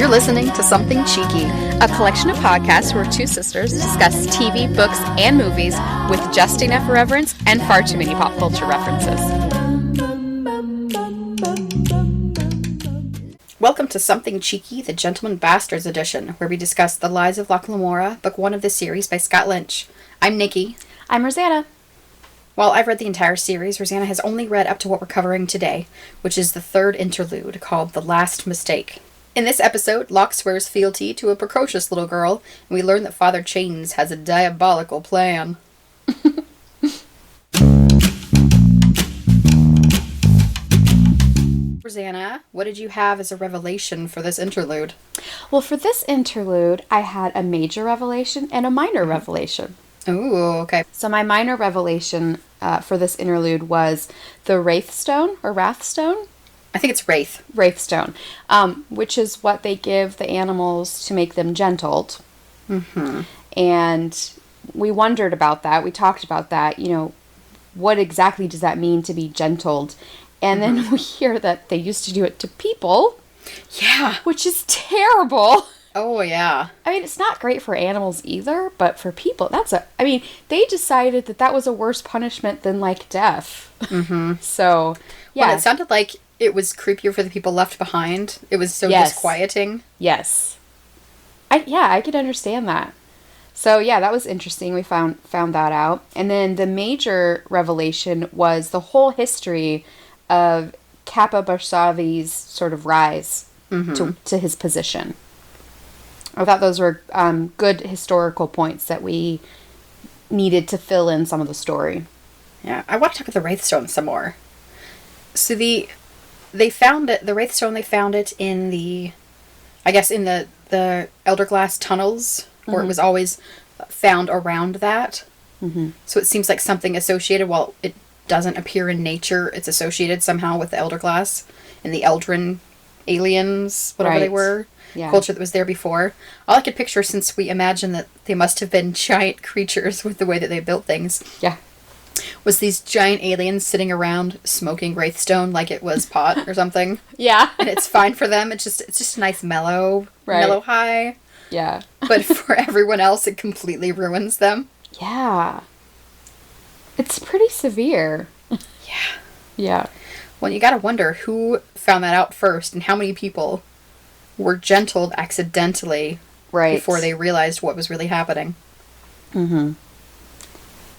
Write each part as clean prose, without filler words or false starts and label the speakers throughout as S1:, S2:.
S1: You're listening to Something Cheeky,
S2: a collection of podcasts where two sisters discuss TV, books, and movies with just enough irreverence and far too many pop culture references.
S1: Welcome to Something Cheeky, the Gentleman Bastards edition, where we discuss The Lies of Locke Lamora, book 1 of the series by Scott Lynch. I'm Nikki.
S2: I'm Rosanna.
S1: While I've read the entire series, Rosanna has only read up to what we're covering today, which is the third interlude, called The Last Mistake. In this episode, Locke swears fealty to a precocious little girl, and we learn that Father Chains has a diabolical plan. Rosanna, what did you have as a revelation for this interlude?
S2: Well, for this interlude, I had a major revelation and a minor revelation.
S1: Ooh, okay.
S2: So my minor revelation for this interlude was the Wraithstone, or Wrathstone?
S1: I think it's Wraith.
S2: Wraithstone, which is what they give the animals to make them gentled.
S1: Mm-hmm.
S2: And we wondered about that. We talked about that. You know, what exactly does that mean to be gentled? And then we hear that they used to do it to people.
S1: Yeah.
S2: Which is terrible.
S1: Oh, yeah.
S2: I mean, it's not great for animals either, but for people, they decided that was a worse punishment than, like, death.
S1: Mm-hmm.
S2: So, yeah.
S1: Well, it sounded like it was creepier for the people left behind. It was so disquieting.
S2: Yes. I could understand that. So, yeah, that was interesting. We found that out. And then the major revelation was the whole history of Capa Barsavi's sort of rise to his position. I thought those were good historical points that we needed to fill in some of the story.
S1: Yeah, I want to talk about the Wraithstone some more. So they found it, the Wraithstone, they found it in the Elderglass tunnels, where it was always found around that. Mm-hmm. So it seems like something associated, while it doesn't appear in nature, it's associated somehow with the Elderglass and the Eldren aliens, whatever they were. Yeah. Culture that was there before. All I could picture, since we imagine that they must have been giant creatures with the way that they built things, was these giant aliens sitting around smoking Wraithstone like it was pot or something.
S2: Yeah.
S1: And it's fine for them. It's just a nice mellow high.
S2: Yeah.
S1: But for everyone else, it completely ruins them.
S2: Yeah. It's pretty severe.
S1: Yeah.
S2: Yeah.
S1: Well, you gotta wonder who found that out first and how many people were gentled accidentally before they realized what was really happening.
S2: Mm-hmm.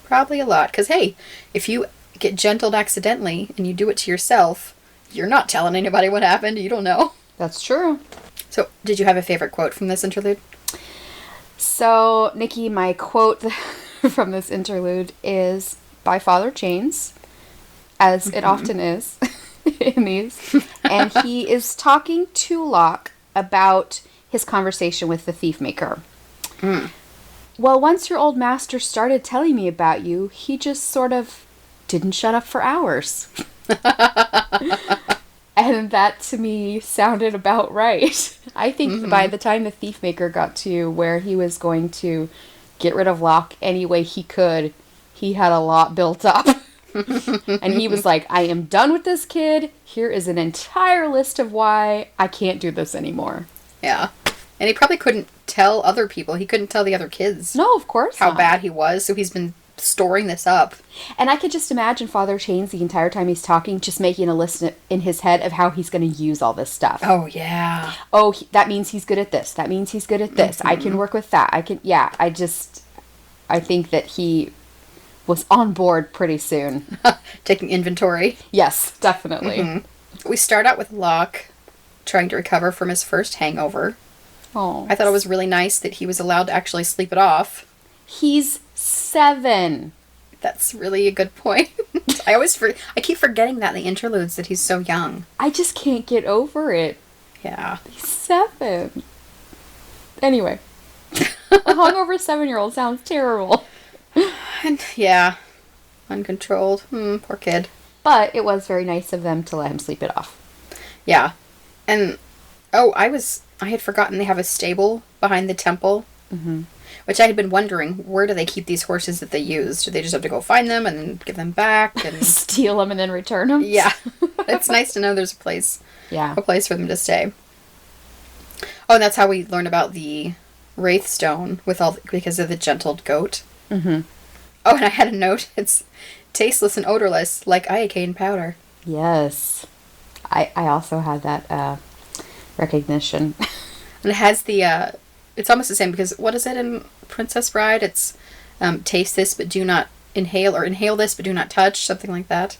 S1: Probably a lot. Because, hey, if you get gentled accidentally and you do it to yourself, you're not telling anybody what happened. You don't know.
S2: That's true.
S1: So, did you have a favorite quote from this interlude?
S2: So, Nikki, my quote from this interlude is by Father Chains, as it often is in these. And he is talking to Locke about his conversation with the thief maker. Well, once your old master started telling me about you, he just sort of didn't shut up for hours. And that, to me, sounded about right. I think by the time the thief maker got to where he was going to get rid of Locke any way he could, he had a lot built up. And he was like, I am done with this kid. Here is an entire list of why I can't do this anymore.
S1: Yeah. And he probably couldn't tell other people. He couldn't tell the other kids.
S2: No, of course
S1: how
S2: not.
S1: bad he was. So he's been storing this up.
S2: And I could just imagine Father Chains the entire time he's talking, just making a list in his head of how he's going to use all this stuff.
S1: Oh, yeah.
S2: Oh, that means he's good at this. That means he's good at this. I can work with that. I think that he was on board pretty soon.
S1: Taking inventory.
S2: Yes, definitely.
S1: Mm-hmm. We start out with Locke trying to recover from his first hangover.
S2: Oh.
S1: I thought it was really nice that he was allowed to actually sleep it off.
S2: He's 7.
S1: That's really a good point. I keep forgetting that in the interludes that he's so young.
S2: I just can't get over it.
S1: Yeah.
S2: He's 7. Anyway. A hungover 7-year-old sounds terrible.
S1: And, yeah. Uncontrolled. Poor kid.
S2: But it was very nice of them to let him sleep it off.
S1: Yeah. And, I had forgotten they have a stable behind the temple. Mm-hmm. Which I had been wondering, where do they keep these horses that they use? Do they just have to go find them and then give them back? And
S2: steal them and then return them?
S1: Yeah. It's nice to know there's a place.
S2: Yeah.
S1: A place for them to stay. Oh, and that's how we learn about the Wraith Stone because of the gentled goat.
S2: Mm-hmm.
S1: Oh, and I had a note. It's tasteless and odorless, like iocane powder.
S2: Yes. I also had that recognition.
S1: And it has the, it's almost the same because what is it in Princess Bride? It's taste this but do not inhale, or inhale this but do not touch, something like that.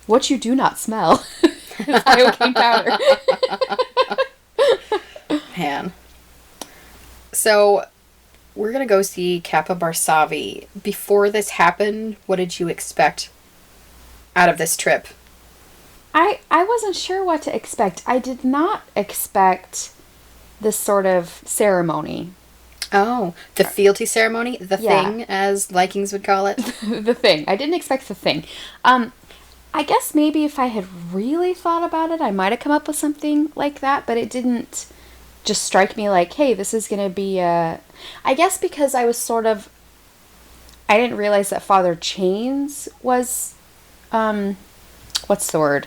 S2: What you do not smell is iocane powder.
S1: Man. So, we're going to go see Capa Barsavi. Before this happened, what did you expect out of this trip?
S2: I wasn't sure what to expect. I did not expect this sort of ceremony.
S1: Oh, the fealty ceremony? The thing, as Vikings would call it?
S2: The thing. I didn't expect the thing. I guess maybe if I had really thought about it, I might have come up with something like that, but it didn't just strike me like, hey, this is going to be a... I guess because I was sort of... I didn't realize that Father Chains was... what's the word?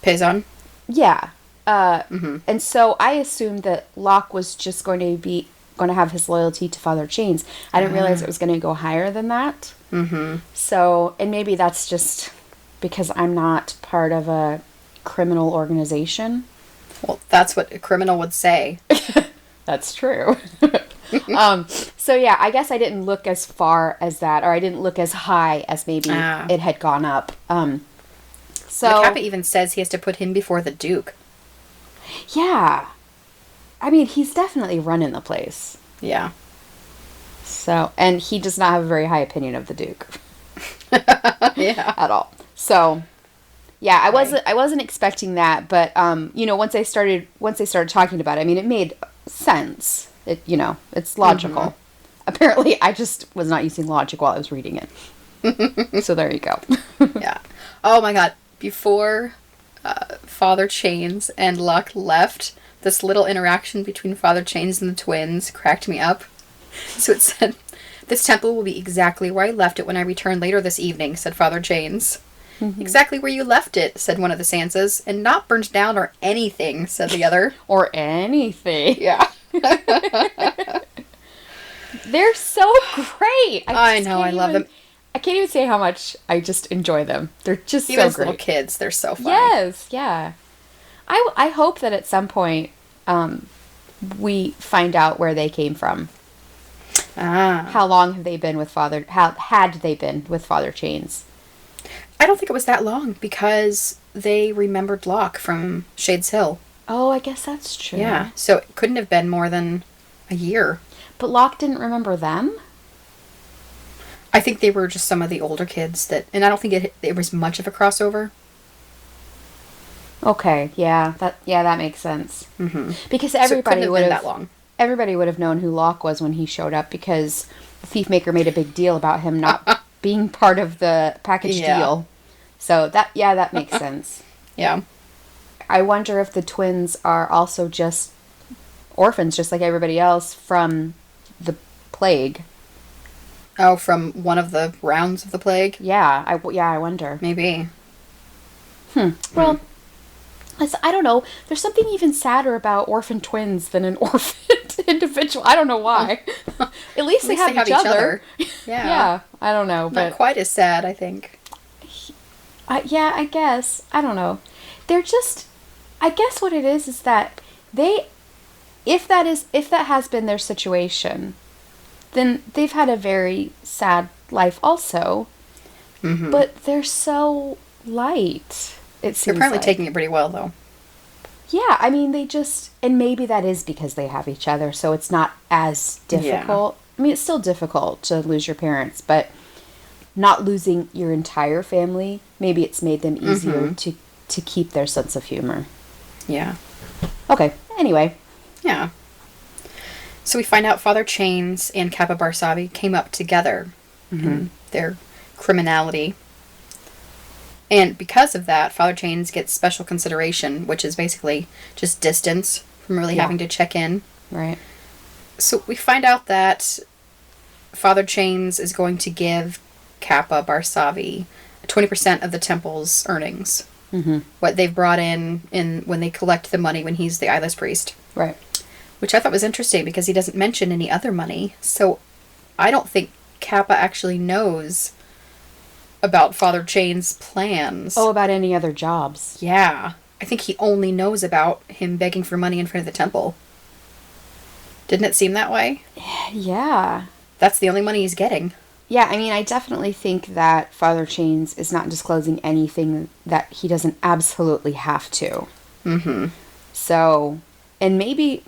S1: Payson?
S2: Yeah. And so I assumed that Locke was just going to have his loyalty to Father Chains. I didn't realize it was going to go higher than that.
S1: Mm-hmm.
S2: So, and maybe that's just because I'm not part of a criminal organization.
S1: Well, that's what a criminal would say.
S2: That's true. So yeah, I guess I didn't look as far as that, or I didn't look as high as maybe it had gone up. So
S1: the Capa even says he has to put him before the Duke.
S2: Yeah. I mean, he's definitely running the place.
S1: Yeah.
S2: So, and he does not have a very high opinion of the Duke.
S1: Yeah.
S2: At all. So, yeah, I wasn't expecting that, but once they started talking about it, I mean, it made sense. It's logical. Mm-hmm. Apparently, I just was not using logic while I was reading it. So there you go.
S1: Yeah. Oh my God. Before Father Chains and Locke left, this little interaction between Father Chains and the twins cracked me up. So it said, "This temple will be exactly where I left it when I return later this evening," said Father Chains. Mm-hmm. "Exactly where you left it," said one of the Sansas. "And not burned down or anything," said the other.
S2: Or anything.
S1: Yeah.
S2: They're so great.
S1: I know, I love them.
S2: I can't even say how much I just enjoy them. They're just
S1: even
S2: so
S1: as
S2: great.
S1: Little kids, they're so fun.
S2: Yes, yeah. I hope that at some point we find out where they came from. How long have they been with Father? How had they been with Father Chains?
S1: I don't think it was that long because they remembered Locke from Shades Hill.
S2: Oh, I guess that's true.
S1: Yeah, so it couldn't have been more than a year.
S2: But Locke didn't remember them?
S1: I think they were just some of the older kids and I don't think it was much of a crossover.
S2: Okay, yeah, that makes sense.
S1: Mm-hmm.
S2: Because everybody would have
S1: that long.
S2: Everybody would have known who Locke was when he showed up because the Thief Maker made a big deal about him not being part of the package deal. So that makes sense.
S1: Yeah.
S2: I wonder if the twins are also just orphans, just like everybody else, from the plague.
S1: Oh, from one of the rounds of the plague?
S2: Yeah, I wonder.
S1: Maybe.
S2: Well, I don't know. There's something even sadder about orphan twins than an orphaned individual. I don't know why. At least they have each other.
S1: Yeah.
S2: Yeah, I don't know. But
S1: not quite as sad, I think.
S2: Yeah, I guess. I don't know. They're just... I guess what it is that they... If that has been their situation, then they've had a very sad life also. Mm-hmm. But they're so light. It seems
S1: they're apparently taking it pretty well, though.
S2: Yeah, I mean, they just... And maybe that is because they have each other, so it's not as difficult. Yeah. I mean, it's still difficult to lose your parents, but not losing your entire family, maybe it's made them easier to keep their sense of humor.
S1: Yeah.
S2: Okay, anyway.
S1: Yeah. So we find out Father Chains and Capa Barsavi came up together in their criminality. And because of that, Father Chains gets special consideration, which is basically just distance from really having to check in.
S2: Right.
S1: So we find out that Father Chains is going to give Capa Barsavi 20% of the temple's earnings. what they've brought in when they collect the money when he's the eyeless priest.
S2: Right.
S1: Which I thought was interesting because he doesn't mention any other money. So I don't think Capa actually knows about Father Chain's plans.
S2: Oh, about any other jobs.
S1: Yeah. I think he only knows about him begging for money in front of the temple. Didn't it seem that way?
S2: Yeah.
S1: That's the only money he's getting.
S2: Yeah, I mean, I definitely think that Father Chains is not disclosing anything that he doesn't absolutely have to.
S1: Mm-hmm.
S2: So, and maybe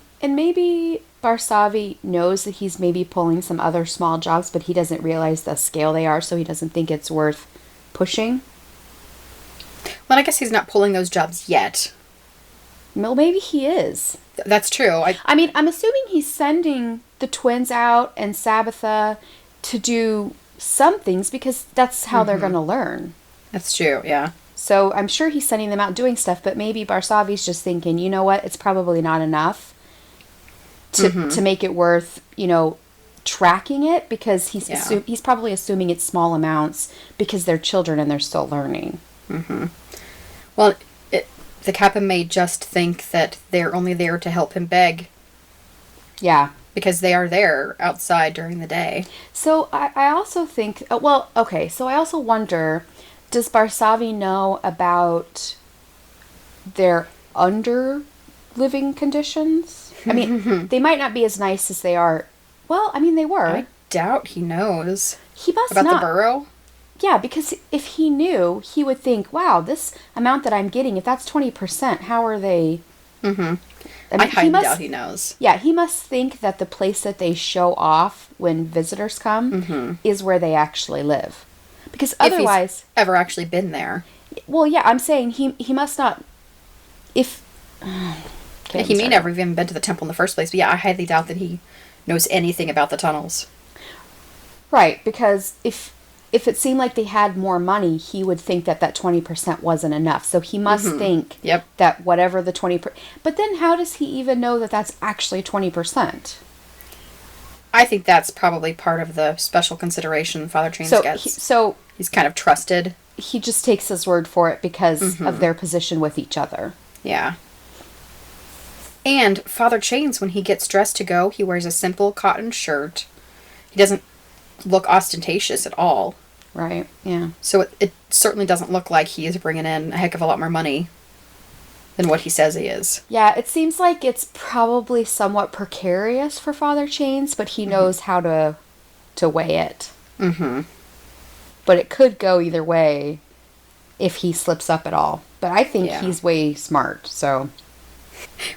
S2: Barsavi knows that he's maybe pulling some other small jobs, but he doesn't realize the scale they are, so he doesn't think it's worth pushing.
S1: Well, I guess he's not pulling those jobs yet.
S2: Well, maybe he is.
S1: That's true.
S2: I mean, I'm assuming he's sending the twins out and Sabetha to do some things because that's how they're going to learn.
S1: That's true, yeah.
S2: So I'm sure he's sending them out doing stuff, but maybe Barsavi's just thinking, you know what, it's probably not enough to make it worth, tracking it because he's probably assuming it's small amounts because they're children and they're still learning.
S1: Mm-hmm. Well, the Capa may just think that they're only there to help him beg.
S2: Yeah.
S1: Because they are there outside during the day.
S2: So I also think, so I also wonder, does Barsavi know about their living conditions? I mean, they might not be as nice as they are. Well, I mean, they were.
S1: I doubt he knows.
S2: He must
S1: about
S2: not.
S1: The burrow?
S2: Yeah, because if he knew, he would think, wow, this amount that I'm getting, if that's 20%, how are they...
S1: Mm-hmm.
S2: I mean,
S1: I highly doubt he knows.
S2: Yeah, he must think that the place that they show off when visitors come is where they actually live. Because otherwise...
S1: If he's ever actually been there.
S2: Well, yeah, I'm saying he must not... If...
S1: He may never even been to the temple in the first place. But yeah, I highly doubt that he knows anything about the tunnels.
S2: Right, because if it seemed like they had more money, he would think that 20% wasn't enough. So he must think that whatever the 20%... But then how does he even know that that's actually 20%?
S1: I think that's probably part of the special consideration Father Chains gets.
S2: So
S1: he's kind of trusted.
S2: He just takes his word for it because of their position with each other.
S1: Yeah. And Father Chains, when he gets dressed to go, he wears a simple cotton shirt. He doesn't look ostentatious at all.
S2: Right, yeah.
S1: So it certainly doesn't look like he is bringing in a heck of a lot more money than what he says he is.
S2: Yeah, it seems like it's probably somewhat precarious for Father Chains, but he knows how to weigh it. Mm-hmm. But it could go either way if he slips up at all. But I think he's way smart, so...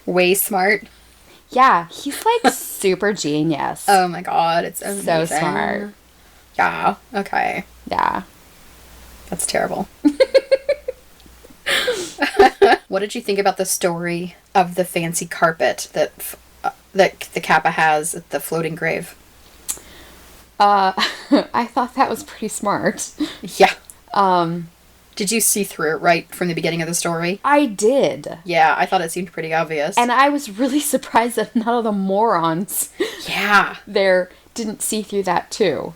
S1: Way smart?
S2: Yeah, he's like super genius.
S1: Oh my god, it's amazing.
S2: So smart.
S1: Yeah, okay.
S2: Yeah.
S1: That's terrible. What did you think about the story of the fancy carpet that the Capa has at the floating grave?
S2: I thought that was pretty smart.
S1: Yeah. Did you see through it right from the beginning of the story?
S2: I did.
S1: Yeah, I thought it seemed pretty obvious.
S2: And I was really surprised that none of the morons there didn't see through that too.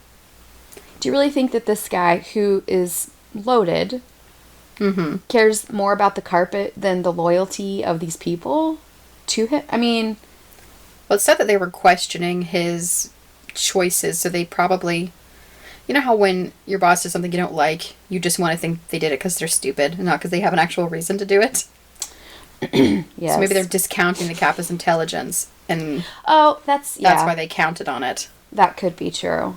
S2: Do you really think that this guy who is loaded cares more about the carpet than the loyalty of these people to him? I mean...
S1: Well, it said that they were questioning his choices, so they probably... You know how when your boss does something you don't like, you just want to think they did it because they're stupid, not because they have an actual reason to do it? Yes. So maybe they're discounting the Capa's intelligence, and that's why they counted on it.
S2: That could be true.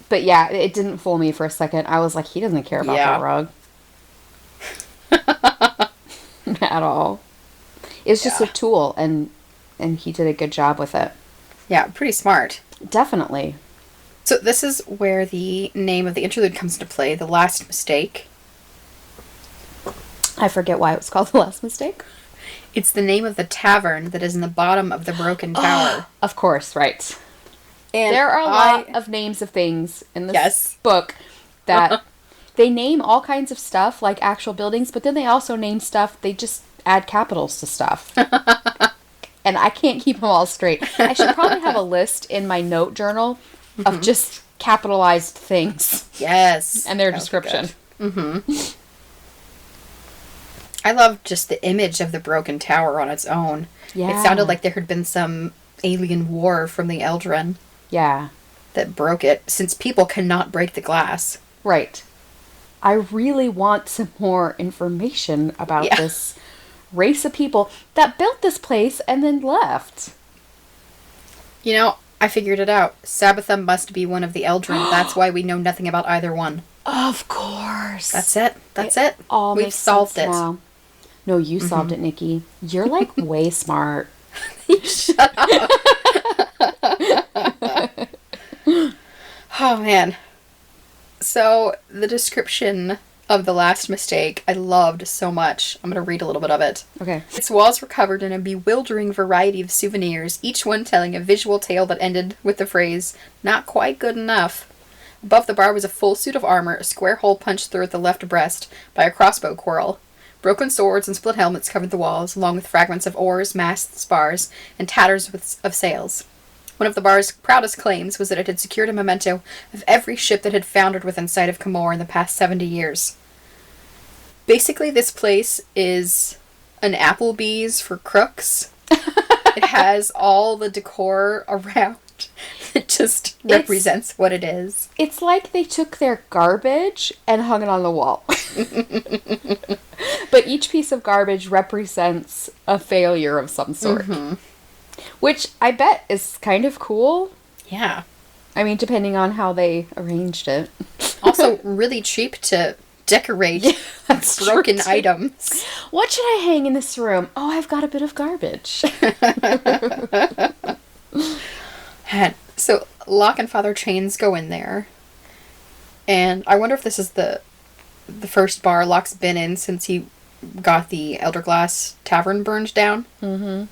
S2: But yeah, it didn't fool me for a second. I was like, he doesn't care about that rug. At all. It was just a tool, and he did a good job with it.
S1: Yeah, pretty smart.
S2: Definitely.
S1: So this is where the name of the interlude comes into play, The Last Mistake.
S2: I forget why it was called The Last Mistake.
S1: It's the name of the tavern that is in the bottom of the broken tower.
S2: Of course, right. And there are a lot of names of things in this book that they name all kinds of stuff, like actual buildings, but then they also name stuff, they just add capitals to stuff. And I can't keep them all straight. I should probably have a list in my note journal of just capitalized things.
S1: Yes.
S2: And their description.
S1: I love just the image of the broken tower on its own.
S2: Yeah.
S1: It sounded like there had been some alien war from the Eldren.
S2: Yeah.
S1: That broke it, since people cannot break the glass.
S2: Right. I really want some more information about this race of people that built this place and then left.
S1: You know, I figured it out. Sabetha must be one of the Eldren. That's why we know nothing about either one.
S2: Of course.
S1: That's it. That's it.
S2: All
S1: We've
S2: makes
S1: solved
S2: sense
S1: it.
S2: now. No, you solved it, Nikki. You're like way smart.
S1: Shut up. Oh, man. So, the description of the last mistake I loved so much. I'm going to read a little bit of it.
S2: Okay.
S1: Its walls were covered in a bewildering variety of souvenirs, each one telling a visual tale that ended with the phrase, "Not quite good enough." Above the bar was a full suit of armor, a square hole punched through at the left breast by a crossbow quarrel. Broken swords and split helmets covered the walls, along with fragments of oars, masts, spars, and tatters of sails. One of the bar's proudest claims was that it had secured a memento of every ship that had foundered within sight of Camor in the past 70 years. Basically, this place is an Applebee's for crooks. It has all the decor around. It just represents what it is.
S2: It's like they took their garbage and hung it on the wall. But each piece of garbage represents a failure of some sort. Mm-hmm. Which I bet is kind of cool.
S1: Yeah.
S2: I mean, depending on how they arranged it.
S1: Also, really cheap to decorate broken items.
S2: What should I hang in this room? Oh, I've got a bit of garbage.
S1: So, Locke and Father Chains go in there. And I wonder if this is the first bar Locke's been in since he got the Elderglass Tavern burned down. Mm-hmm.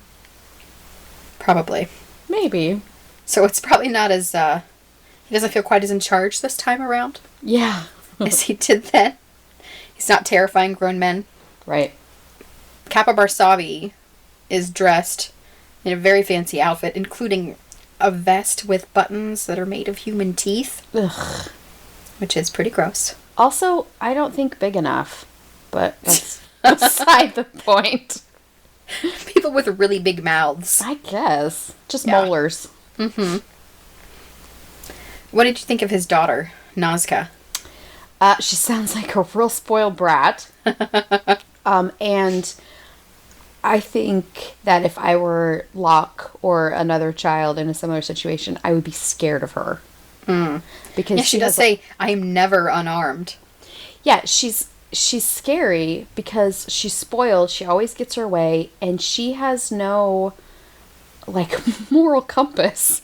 S1: Probably.
S2: Maybe.
S1: So it's probably not as, he doesn't feel quite as in charge this time around.
S2: Yeah.
S1: As he did then. He's not terrifying grown men.
S2: Right.
S1: Capa Barsavi is dressed in a very fancy outfit, including a vest with buttons that are made of human teeth.
S2: Ugh.
S1: Which is pretty gross.
S2: Also, I don't think big enough. But that's beside the point.
S1: People with really big mouths.
S2: I guess. Just molars.
S1: Mm-hmm. What did you think of his daughter, Nazca?
S2: She sounds like a real spoiled brat. And I think that if I were Locke or another child in a similar situation, I would be scared of her.
S1: Mm.
S2: Because
S1: she does say, "I am never unarmed."
S2: Yeah, she's scary because she's spoiled. She always gets her way, and she has no, moral compass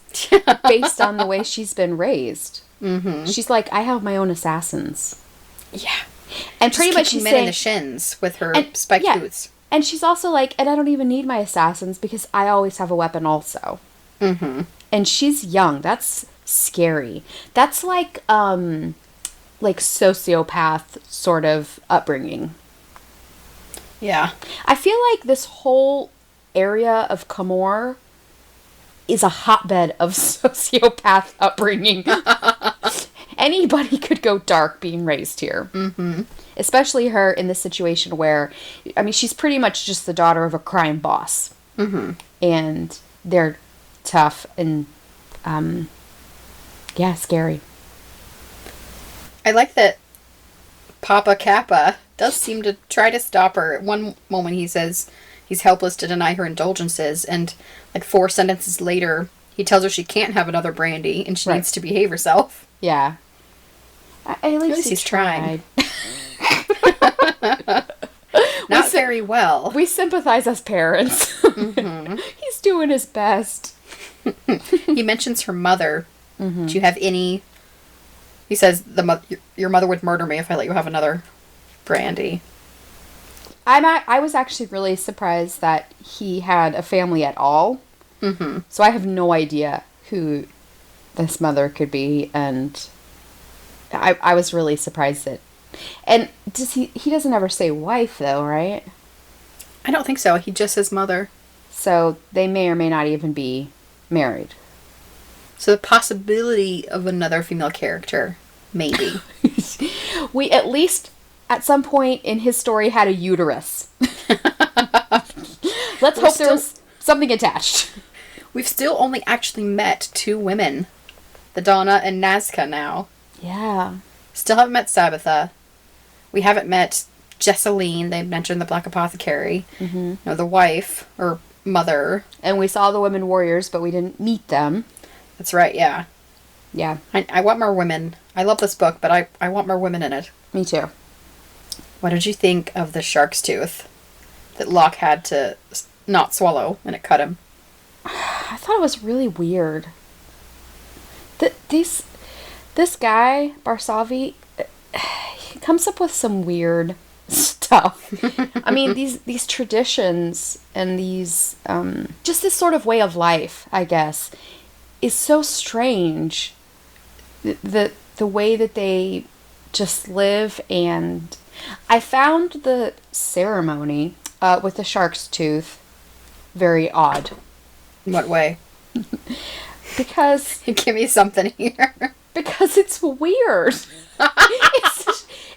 S2: based on the way she's been raised. Mm-hmm. She's like, I have my own assassins.
S1: Yeah.
S2: And pretty much she's
S1: men
S2: saying,
S1: in the shins with her spiked boots.
S2: And she's also like, and I don't even need my assassins because I always have a weapon also. Mm-hmm. And she's young. That's scary. That's like sociopath sort of upbringing.
S1: Yeah.
S2: I feel like this whole area of Camor is a hotbed of sociopath upbringing. Anybody could go dark being raised here. Mm-hmm. Especially her in this situation where, I mean, she's pretty much just the daughter of a crime boss. Mm-hmm. And they're tough and, scary.
S1: I like that Papa Kappa does seem to try to stop her. At one moment he says he's helpless to deny her indulgences, and 4 sentences later he tells her she can't have another brandy and she needs to behave herself.
S2: Yeah. At least
S1: he's trying. Not very well.
S2: We sympathize as parents. Mm-hmm. He's doing his best.
S1: He mentions her mother. Mm-hmm. Do you have any... He says, your mother would murder me if I let you have another brandy.
S2: I was actually really surprised that he had a family at all. Mm-hmm. So I have no idea who this mother could be, and I was really surprised that... And he doesn't ever say wife, though, right?
S1: I don't think so. He just says mother.
S2: So they may or may not even be married.
S1: So the possibility of another female character, maybe.
S2: We at least, at some point in his story, had a uterus. Let's hope there was something attached.
S1: We've still only actually met 2 women. The Donna and Nazca now.
S2: Yeah.
S1: Still haven't met Sabetha. We haven't met Jesseline. They mentioned the Black Apothecary. Mm-hmm. No, the wife, or mother.
S2: And we saw the women warriors, but we didn't meet them.
S1: That's right, yeah.
S2: Yeah.
S1: I want more women. I love this book, but I want more women in it.
S2: Me too.
S1: What did you think of the shark's tooth that Locke had to not swallow and it cut him?
S2: I thought it was really weird. This guy, Barsavi, he comes up with some weird stuff. I mean, these traditions and these, just this sort of way of life, I guess, is so strange. The way that they just live, and I found the ceremony with the shark's tooth very odd.
S1: In what way?
S2: Because...
S1: Give me something here.
S2: Because it's weird.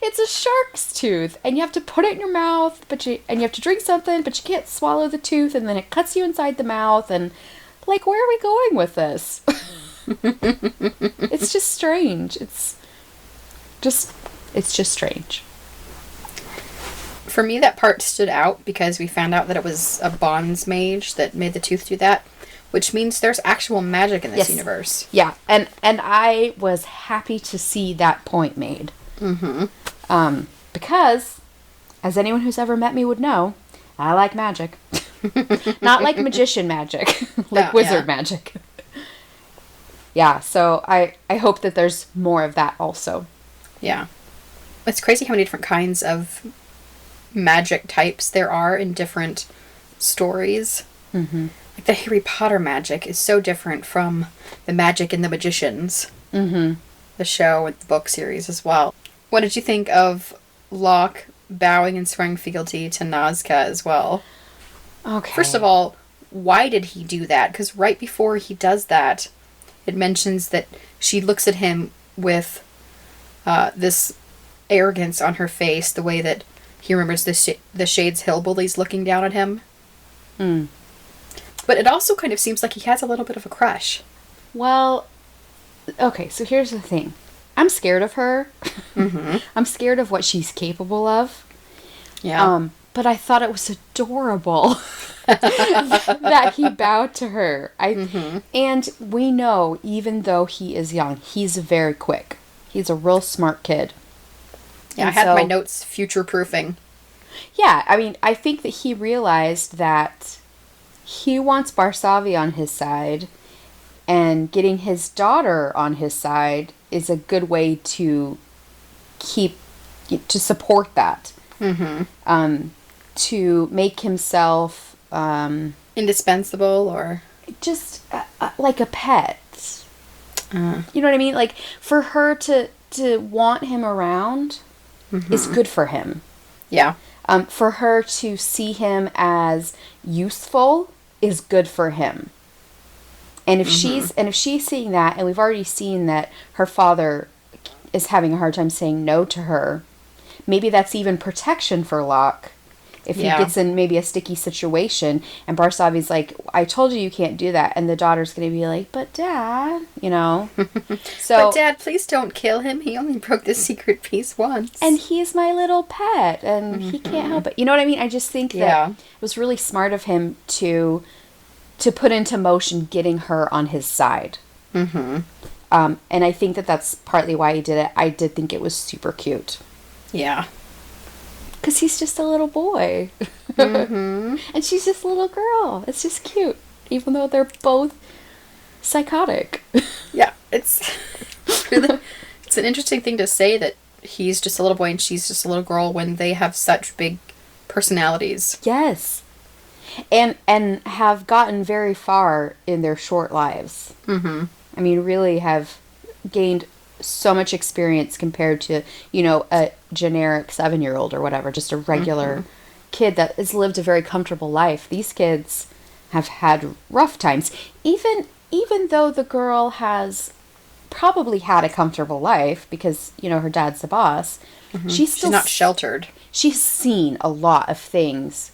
S2: It's a shark's tooth, and you have to put it in your mouth, and you have to drink something, but you can't swallow the tooth, and then it cuts you inside the mouth, and, like, where are we going with this? It's just strange. It's just strange.
S1: For me, that part stood out because we found out that it was a bonds mage that made the tooth do that, which means there's actual magic in this universe.
S2: Yeah, and I was happy to see that point made. Mm-hmm. Because, as anyone who's ever met me would know, I like magic. Not like magician magic, like wizard magic. Yeah, so I hope that there's more of that also. Yeah.
S1: It's crazy how many different kinds of magic types there are in different stories. Mm-hmm. Like the Harry Potter magic is so different from the magic in the Magicians. Mm-hmm. The show and the book series as well. What did you think of Locke bowing and swearing fealty to Nazca as well?
S2: Okay.
S1: First of all, why did he do that? Because right before he does that, it mentions that she looks at him with this arrogance on her face, the way that he remembers the Shades hillbillies looking down at him. Mm. But it also kind of seems like he has a little bit of a crush.
S2: Well, okay, so here's the thing. I'm scared of her. Mm-hmm. I'm scared of what she's capable of.
S1: Yeah.
S2: But I thought it was adorable that he bowed to her. And we know, even though he is young, he's very quick. He's a real smart kid.
S1: Yeah, and I had my notes future-proofing.
S2: Yeah, I mean, I think that he realized that he wants Barsavi on his side, and getting his daughter on his side is a good way to support that. Mm-hmm. To make himself...
S1: indispensable, or...
S2: Just like a pet. You know what I mean? Like, for her to want him around is good for him.
S1: Yeah.
S2: For her to see him as useful is good for him. And if she's seeing that, and we've already seen that her father is having a hard time saying no to her, maybe that's even protection for Locke. If he gets in maybe a sticky situation, and Barsavi's like, I told you can't do that, and the daughter's going to be like, but Dad, you know. So,
S1: but Dad, please don't kill him. He only broke the secret piece once.
S2: And he's my little pet, and he can't help it. You know what I mean? I just think that it was really smart of him to put into motion getting her on his side. Mm-hmm. And I think that that's partly why he did it. I did think it was super cute.
S1: Yeah.
S2: Because he's just a little boy. Mm-hmm. And she's just a little girl. It's just cute. Even though they're both psychotic.
S1: Yeah, it's an interesting thing to say that he's just a little boy and she's just a little girl when they have such big personalities.
S2: Yes. And have gotten very far in their short lives. Mm-hmm. I mean, really have gained so much experience compared to, a generic 7-year-old or whatever, just a regular kid that has lived a very comfortable life. These kids have had rough times. Even though the girl has probably had a comfortable life because, her dad's the boss, she's not
S1: sheltered.
S2: She's seen a lot of things